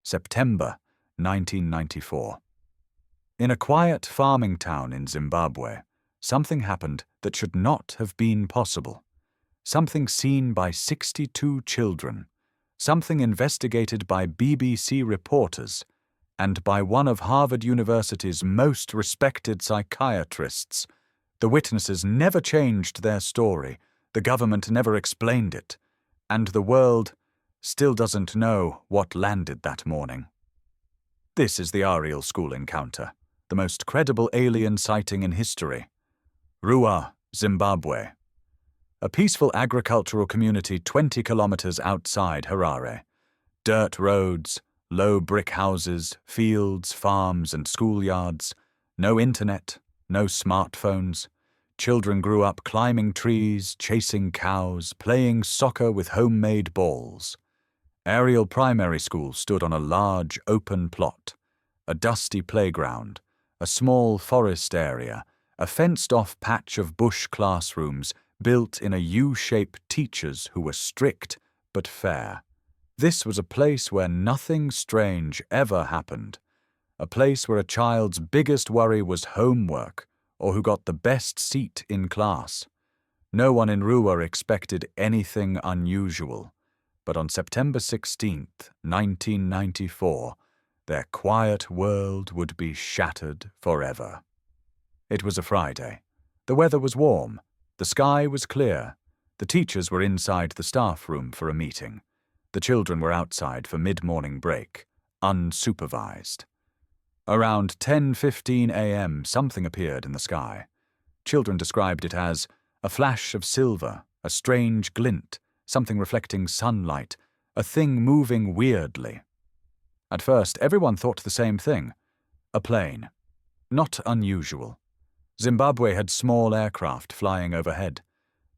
September 1994. In a quiet farming town in Zimbabwe, something happened that should not have been possible. Something seen by 62 children. Something investigated by BBC reporters and by one of Harvard University's most respected psychiatrists. The witnesses never changed their story, the government never explained it, and the world still doesn't know what landed that morning. This is the Ariel School Encounter, the most credible alien sighting in history. Ruwa, Zimbabwe. A peaceful agricultural community 20 kilometers outside Harare. Dirt roads, low brick houses, fields, farms, and schoolyards. No internet, no smartphones. Children grew up climbing trees, chasing cows, playing soccer with homemade balls. Ariel Primary School stood on a large, open plot. A dusty playground, a small forest area, a fenced-off patch of bush classrooms built in a U-shape teachers who were strict but fair. This was a place where nothing strange ever happened. A place where a child's biggest worry was homework or who got the best seat in class. No one in Ruwa expected anything unusual. But on September 16th, 1994, their quiet world would be shattered forever. It was a Friday. The weather was warm. The sky was clear. The teachers were inside the staff room for a meeting. The children were outside for mid-morning break, unsupervised. Around 10:15 a.m., something appeared in the sky. Children described it as a flash of silver, a strange glint, something reflecting sunlight, a thing moving weirdly. At first, everyone thought the same thing. A plane. Not unusual. Zimbabwe had small aircraft flying overhead.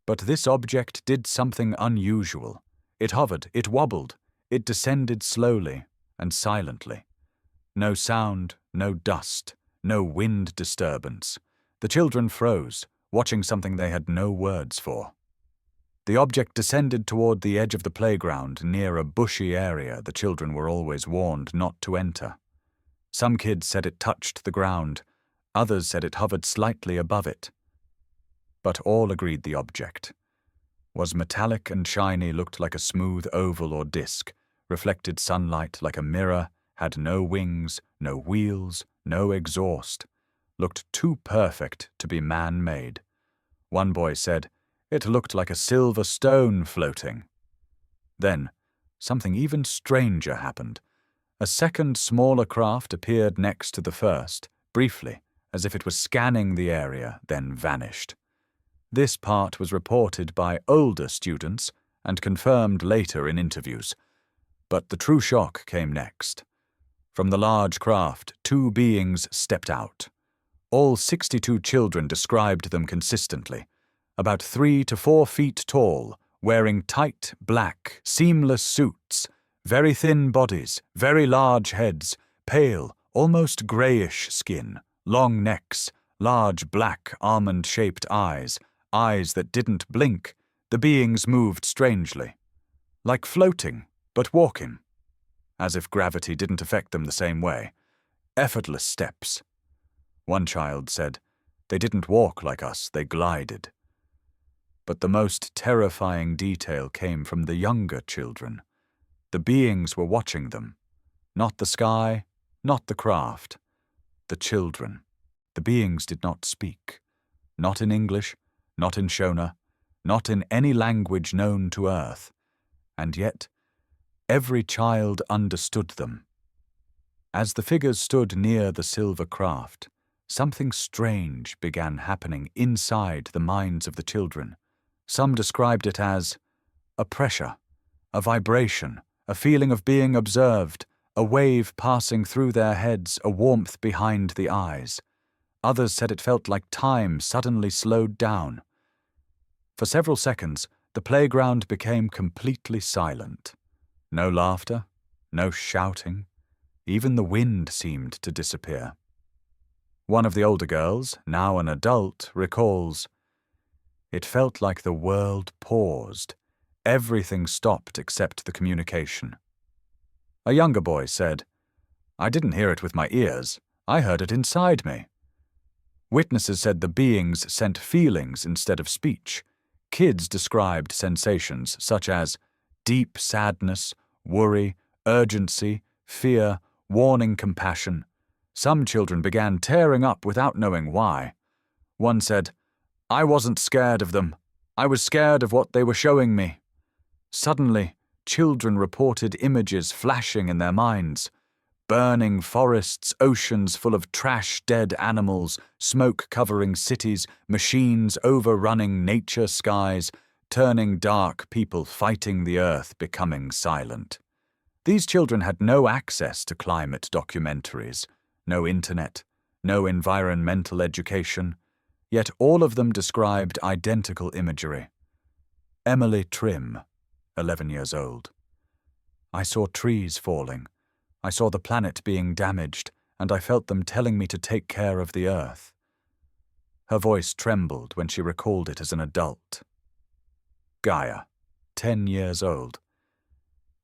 But this object did something unusual. It hovered, it wobbled, it descended slowly and silently. No sound, no dust, no wind disturbance. The children froze, watching something they had no words for. The object descended toward the edge of the playground near a bushy area the children were always warned not to enter. Some kids said it touched the ground, others said it hovered slightly above it. But all agreed the object was metallic and shiny, looked like a smooth oval or disc, reflected sunlight like a mirror, had no wings, no wheels, no exhaust, looked too perfect to be man-made. One boy said, "It looked like a silver stone floating." Then, something even stranger happened. A second smaller craft appeared next to the first, briefly, as if it was scanning the area, then vanished. This part was reported by older students and confirmed later in interviews. But the true shock came next. From the large craft, two beings stepped out. All 62 children described them consistently. About 3 to 4 feet tall, wearing tight, black, seamless suits, very thin bodies, very large heads, pale, almost grayish skin, long necks, large black almond-shaped eyes, eyes that didn't blink. The beings moved strangely, like floating, but walking, as if gravity didn't affect them the same way. Effortless steps. One child said, "They didn't walk like us, they glided." But the most terrifying detail came from the younger children. The beings were watching them. Not the sky, not the craft. The children. The beings did not speak. Not in English, not in Shona, not in any language known to Earth. And yet, every child understood them. As the figures stood near the silver craft, something strange began happening inside the minds of the children. Some described it as a pressure, a vibration, a feeling of being observed, a wave passing through their heads, a warmth behind the eyes. Others said it felt like time suddenly slowed down. For several seconds, the playground became completely silent. No laughter, no shouting. Even the wind seemed to disappear. One of the older girls, now an adult, recalls, "It felt like the world paused. Everything stopped except the communication." A younger boy said, "I didn't hear it with my ears, I heard it inside me." Witnesses said the beings sent feelings instead of speech. Kids described sensations such as deep sadness, worry, urgency, fear, warning compassion. Some children began tearing up without knowing why. One said, "I wasn't scared of them. I was scared of what they were showing me." Suddenly, children reported images flashing in their minds. Burning forests, oceans full of trash dead animals, smoke covering cities, machines overrunning nature skies, turning dark, people fighting the earth, becoming silent. These children had no access to climate documentaries, no internet, no environmental education, yet all of them described identical imagery. Emily Trim, 11 years old. "I saw trees falling. I saw the planet being damaged, and I felt them telling me to take care of the earth." Her voice trembled when she recalled it as an adult. Gaia, 10 years old.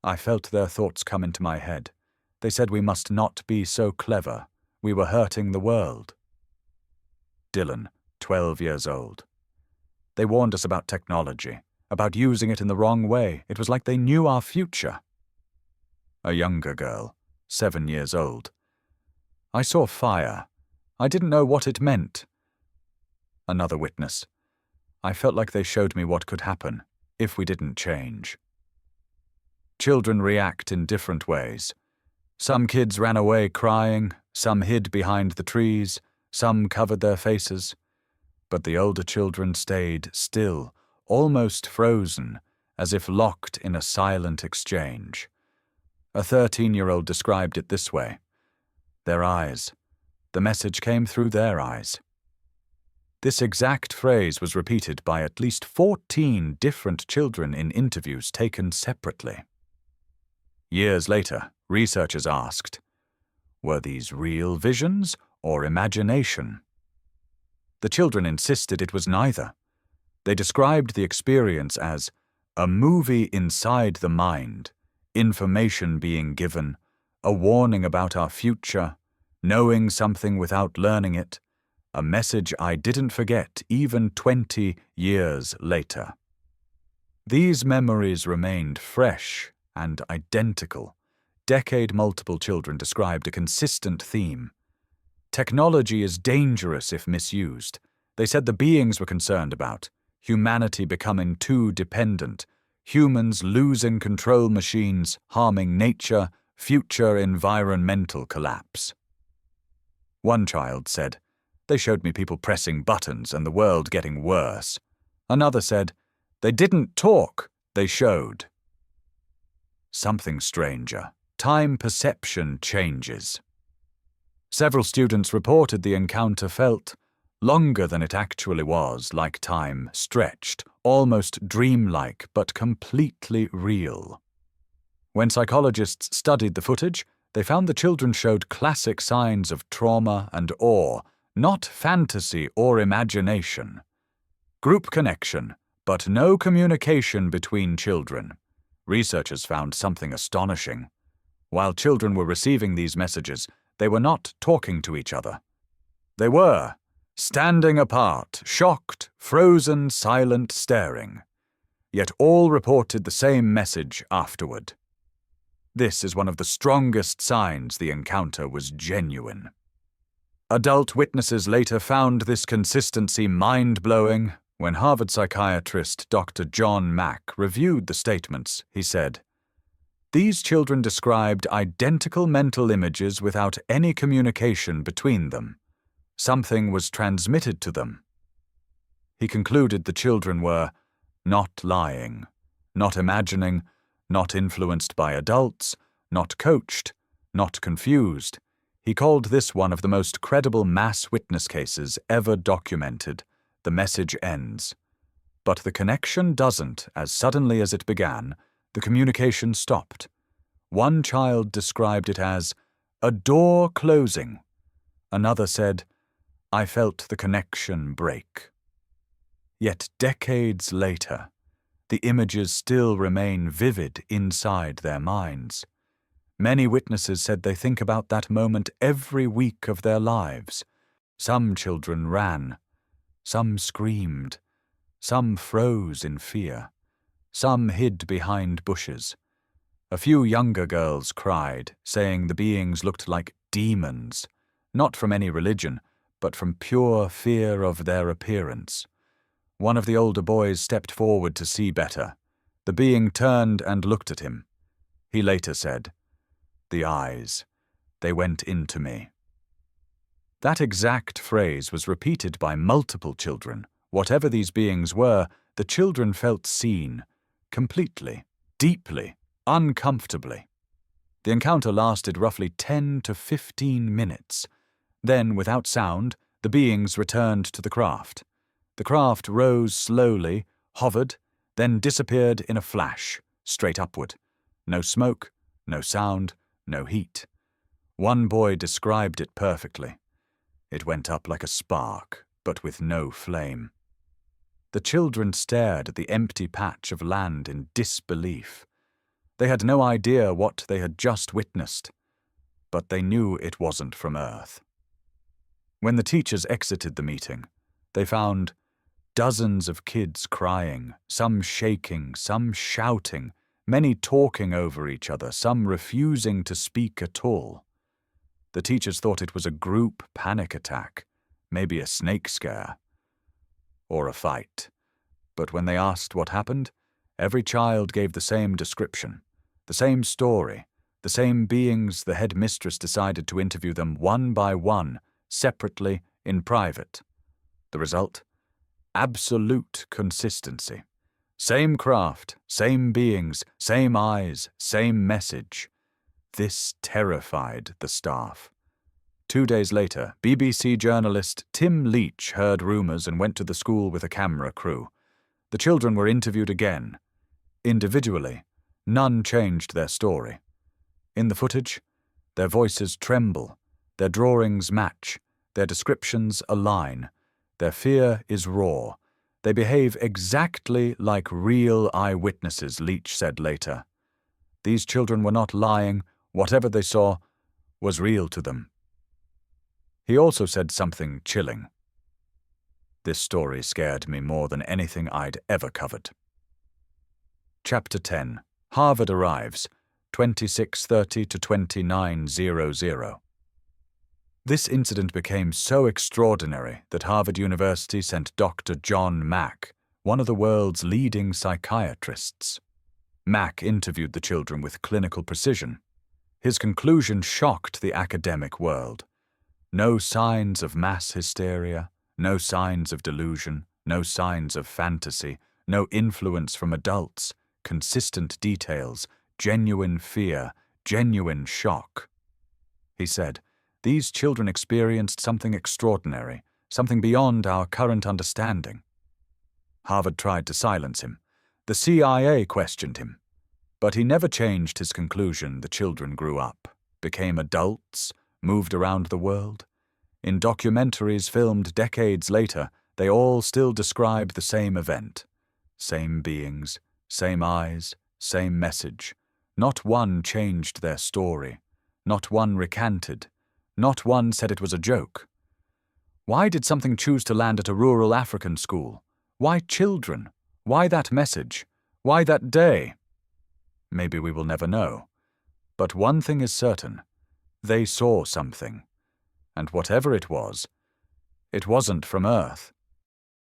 "I felt their thoughts come into my head. They said we must not be so clever. We were hurting the world." Dylan, 12 years old. "They warned us about technology, about using it in the wrong way. It was like they knew our future." A younger girl, 7 years old. "I saw fire. I didn't know what it meant." Another witness. "I felt like they showed me what could happen if we didn't change." Children react in different ways. Some kids ran away crying, some hid behind the trees, some covered their faces. But the older children stayed still, almost frozen, as if locked in a silent exchange. A 13-year-old described it this way: "Their eyes. The message came through their eyes." This exact phrase was repeated by at least 14 different children in interviews taken separately. Years later, researchers asked, were these real visions or imagination? The children insisted it was neither. They described the experience as a movie inside the mind, information being given, a warning about our future, knowing something without learning it, a message I didn't forget even 20 years later. These memories remained fresh and identical. Multiple children described a consistent theme. Technology is dangerous if misused. They said the beings were concerned about humanity becoming too dependent, humans losing control machines, harming nature, future environmental collapse. One child said, "They showed me people pressing buttons and the world getting worse." Another said, "They didn't talk, they showed." Something stranger. Time perception changes. Several students reported the encounter felt longer than it actually was, like time stretched, almost dreamlike, but completely real. When psychologists studied the footage, they found the children showed classic signs of trauma and awe, not fantasy or imagination. Group connection, but no communication between children. Researchers found something astonishing. While children were receiving these messages, they were not talking to each other. They were standing apart, shocked, frozen, silent, staring. Yet all reported the same message afterward. This is one of the strongest signs the encounter was genuine. Adult witnesses later found this consistency mind-blowing. When Harvard psychiatrist Dr. John Mack reviewed the statements, he said, "These children described identical mental images without any communication between them. Something was transmitted to them." He concluded the children were not lying, not imagining, not influenced by adults, not coached, not confused. He called this one of the most credible mass witness cases ever documented. The message ends. But the connection doesn't. As suddenly as it began, the communication stopped. One child described it as a door closing. Another said, "I felt the connection break." Yet decades later, the images still remain vivid inside their minds. Many witnesses said they think about that moment every week of their lives. Some children ran. Some screamed. Some froze in fear. Some hid behind bushes. A few younger girls cried, saying the beings looked like demons, not from any religion, but from pure fear of their appearance. One of the older boys stepped forward to see better. The being turned and looked at him. He later said, "The eyes, they went into me." That exact phrase was repeated by multiple children. Whatever these beings were, the children felt seen, completely, deeply, uncomfortably. The encounter lasted roughly 10 to 15 minutes. Then, without sound, the beings returned to the craft. The craft rose slowly, hovered, then disappeared in a flash, straight upward. No smoke, no sound, no heat. One boy described it perfectly. It went up like a spark, but with no flame. The children stared at the empty patch of land in disbelief. They had no idea what they had just witnessed, but they knew it wasn't from Earth. When the teachers exited the meeting, they found dozens of kids crying, some shaking, some shouting, many talking over each other, some refusing to speak at all. The teachers thought it was a group panic attack, maybe a snake scare, or a fight. But when they asked what happened, every child gave the same description, the same story, the same beings. The headmistress decided to interview them one by one, separately, in private. The result? Absolute consistency. Same craft, same beings, same eyes, same message. This terrified the staff. 2 days later, BBC journalist Tim Leach heard rumours and went to the school with a camera crew. The children were interviewed again. Individually, none changed their story. In the footage, their voices tremble, their drawings match, their descriptions align. Their fear is raw. They behave exactly like real eyewitnesses, Leach said later. These children were not lying. Whatever they saw was real to them. He also said something chilling. This story scared me more than anything I'd ever covered. Chapter 10. Harvard arrives, 26:30 to 29:00. This incident became so extraordinary that Harvard University sent Dr. John Mack, one of the world's leading psychiatrists. Mack interviewed the children with clinical precision. His conclusion shocked the academic world. No signs of mass hysteria, no signs of delusion, no signs of fantasy, no influence from adults, consistent details, genuine fear, genuine shock. He said, "These children experienced something extraordinary, something beyond our current understanding." Harvard tried to silence him. The CIA questioned him. But he never changed his conclusion. The children grew up, became adults, moved around the world. In documentaries filmed decades later, they all still describe the same event. Same beings, same eyes, same message. Not one changed their story. Not one recanted. Not one said it was a joke. Why did something choose to land at a rural African school? Why children? Why that message? Why that day? Maybe we will never know. But one thing is certain. They saw something. And whatever it wasn't from Earth.